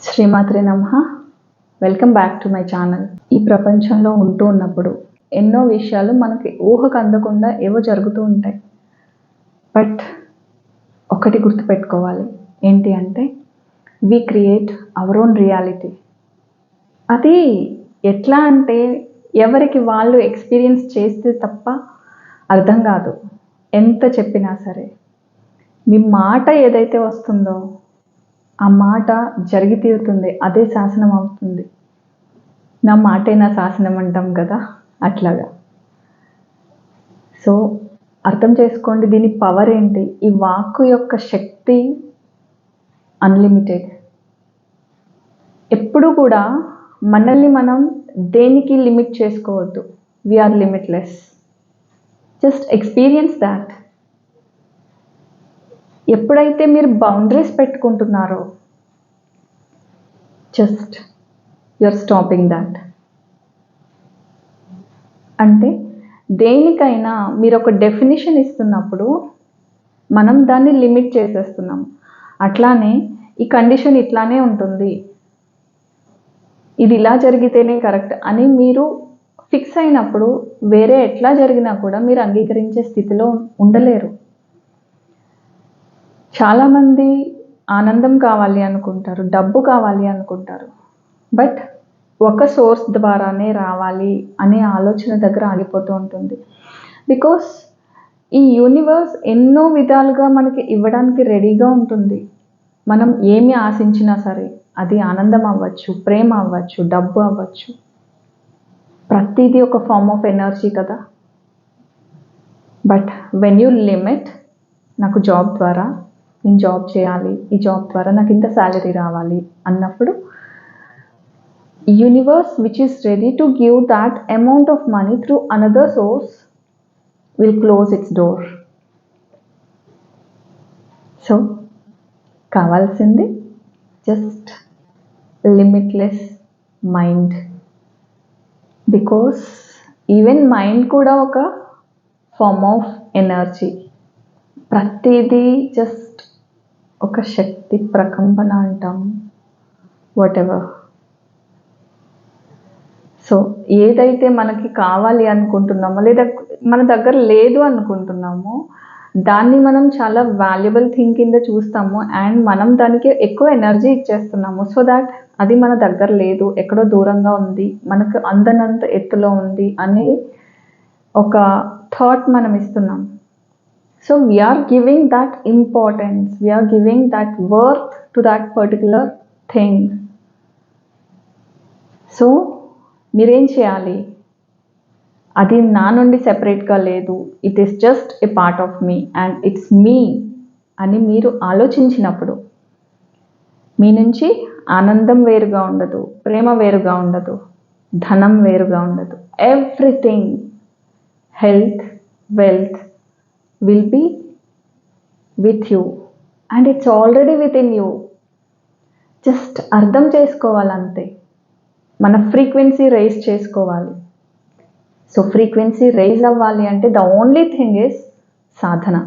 శ్రీమాత్రే నమః. Welcome back to my channel. ఈ ప్రపంచంలో ఉంటూ ఉన్నప్పుడు ఎన్నో విషయాలు మనకి ఊహకు అందకుండా ఏవో జరుగుతూ ఉంటాయి. బట్ ఒకటి గుర్తుపెట్టుకోవాలి, ఏంటి అంటే we create our own reality. అది ఎట్లా అంటే ఎవరికి వాళ్ళు ఎక్స్పీరియన్స్ చేస్తే తప్ప అర్థం కాదు. ఎంత చెప్పినా సరే మీ మాట ఏదైతే వస్తుందో ఆ మాట జరిగి తీరుతుంది, అదే శాసనం అవుతుంది. నా మాటే నా శాసనం అంటాం కదా, అట్లాగా. సో అర్థం చేసుకోండి దీని పవర్ ఏంటి. ఈ వాక్కు యొక్క శక్తి అన్లిమిటెడ్. ఎప్పుడు కూడా మనల్ని మనం దేనికి లిమిట్ చేసుకోవద్దు. We are limitless. Just experience that. ఎప్పుడైతే మీరు బౌండరీస్ పెట్టుకుంటున్నారో జస్ట్ యూఆర్ స్టాపింగ్ దాట్. అంటే దేనికైనా మీరు ఒక డెఫినేషన్ ఇస్తున్నప్పుడు మనం దాన్ని లిమిట్ చేసేస్తున్నాం. అట్లానే ఈ కండిషన్ ఇట్లానే ఉంటుంది, ఇది ఇలా జరిగితేనే కరెక్ట్ అని మీరు ఫిక్స్ అయినప్పుడు వేరే ఎట్లా జరిగినా కూడా మీరు అంగీకరించే స్థితిలో ఉండలేరు. చాలామంది ఆనందం కావాలి అనుకుంటారు, డబ్బు కావాలి అనుకుంటారు, బట్ ఒక సోర్స్ ద్వారానే రావాలి అనే ఆలోచన దగ్గర ఆగిపోతూ ఉంటుంది. బికాస్ ఈ యూనివర్స్ ఎన్నో విధాలుగా మనకి ఇవ్వడానికి రెడీగా ఉంటుంది. మనం ఏమి ఆశించినా సరే, అది ఆనందం అవ్వచ్చు, ప్రేమ అవ్వచ్చు, డబ్బు అవ్వచ్చు, ప్రతిదీ ఒక ఫార్మ్ ఆఫ్ ఎనర్జీ కదా. బట్ వెన్ యూ లిమిట్, నాకు జాబ్ ద్వారా నేను జాబ్ చేయాలి, ఈ జాబ్ ద్వారా నాకు ఇంత శాలరీ రావాలి అన్నప్పుడు universe which is ready to give that amount of money through another source will close its door. So కావాల్సింది just limitless mind. Because even mind కూడా ఒక ఫార్మ్ ఆఫ్ ఎనర్జీ. ప్రతిదీ జస్ట్ ఒక శక్తి ప్రకంపన అంటాం, వాట్ ఎవర్. సో ఏదైతే మనకి కావాలి అనుకుంటున్నామో లేదా మన దగ్గర లేదు అనుకుంటున్నామో దాన్ని మనం చాలా వాల్యుబుల్ థింగ్ కింద చూస్తాము అండ్ మనం దానికి ఎక్కువ ఎనర్జీ ఇచ్చేస్తున్నాము. సో దాట్ అది మన దగ్గర లేదు, ఎక్కడో దూరంగా ఉంది, మనకు అందనంత ఎత్తులో ఉంది అనే ఒక థాట్ మనం ఇస్తున్నాం. So we are giving that importance, we are giving that worth to that particular thing. So మీరేం చేయాలి, అది నా నుండి సెపరేట్గా లేదు, it is just a part of me and it's me అని మీరు ఆలోచించినప్పుడు మీ నుంచి ఆనందం వేరుగా ఉండదు, ప్రేమ వేరుగా ఉండదు, ధనం వేరుగా ఉండదు. Everything, health, wealth will be with you and it's already within you. Just అర్థం చేసుకోవాలంతే. మన ఫ్రీక్వెన్సీ రైజ్ చేసుకోవాలి. సో ఫ్రీక్వెన్సీ రైజ్ అవ్వాలి అంటే ద ఓన్లీ థింగ్ ఇస్ సాధన.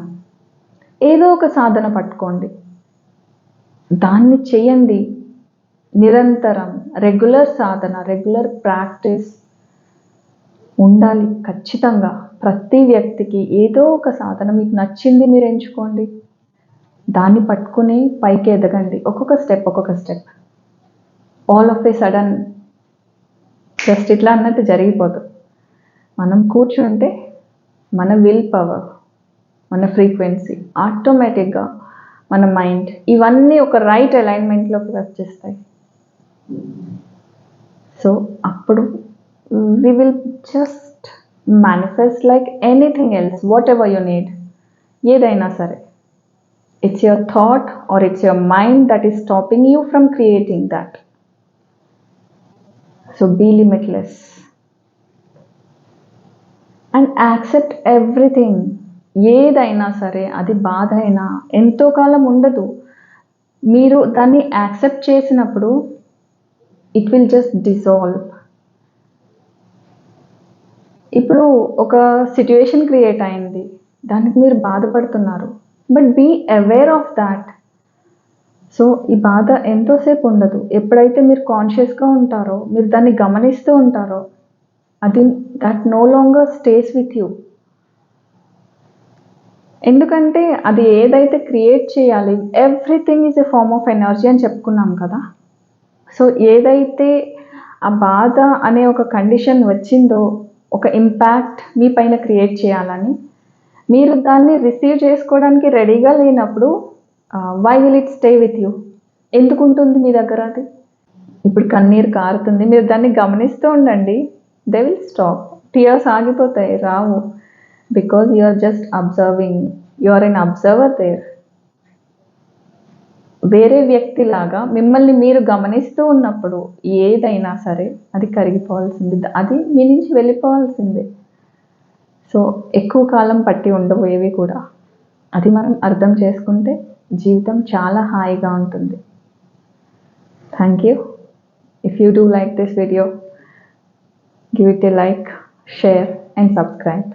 ఏదో ఒక సాధన పట్టుకోండి, దాన్ని చేయండి నిరంతరం. రెగ్యులర్ సాధన, రెగ్యులర్ ప్రాక్టీస్ ఉండాలి ఖచ్చితంగా. ప్రతి వ్యక్తికి ఏదో ఒక సాధన మీకు నచ్చింది మీరు ఎంచుకోండి, దాన్ని పట్టుకుని పైకి ఎదగండి. ఒక్కొక్క step. All of A sudden just ఇట్లా అన్నట్టు జరిగిపోదు. మనం కూర్చుంటే మన విల్ పవర్, మన ఫ్రీక్వెన్సీ, ఆటోమేటిక్గా మన మైండ్, ఇవన్నీ ఒక రైట్ అలైన్మెంట్లోకి వచ్చేస్తాయి. సో అప్పుడు we will just manifest like anything else, whatever you need. ఏదైనా సరే, it's your thought or it's your mind that is stopping you from creating that. So be limitless and accept everything. ఏదైనా సరే, అది బాధ అయినా ఎంతో కాలం ఉండదు. మీరు దాన్ని యాక్సెప్ట్ చేసినప్పుడు ఇట్ విల్ జస్ట్ డిసాల్వ్. ఇప్పుడు ఒక సిట్యుయేషన్ క్రియేట్ అయింది, దానికి మీరు బాధపడుతున్నారు, but be aware of that. So ఈ బాధ ఎంతోసేపు ఉండదు. ఎప్పుడైతే మీరు కాన్షియస్గా ఉంటారో, మీరు దాన్ని గమనిస్తూ ఉంటారో, అది that no longer stays with you. ఎందుకంటే అది ఏదైతే క్రియేట్ చేయాలి, everything is a form of energy అని చెప్పుకున్నాం కదా. సో ఏదైతే ఆ బాధ అనే ఒక కండిషన్ వచ్చిందో, ఒక ఇంపాక్ట్ మీ పైన క్రియేట్ చేయాలని, మీరు దాన్ని రిసీవ్ చేసుకోవడానికి రెడీగా లేనప్పుడు why will it stay with you? ఎందుకు ఉంటుంది మీ దగ్గర అది? ఇప్పుడు కన్నీరు కారుతుంది, మీరు దాన్ని గమనిస్తూ ఉండండి. They will stop. టీయర్స్ ఆగిపోతాయి, రావు. Because you are just observing, you are an observer there. వేరే వ్యక్తిలాగా మిమ్మల్ని మీరు గమనిస్తూ ఉన్నప్పుడు ఏదైనా సరే అది కరిగిపోవాల్సింది, అది మీ నుంచి వెళ్ళిపోవాల్సిందే. సో ఎక్కువ కాలం పట్టి ఉండవు ఏవి కూడా. అది మనం అర్థం చేసుకుంటే జీవితం చాలా హాయిగా ఉంటుంది. Thank you. If you do like this video, give it a like, share and subscribe.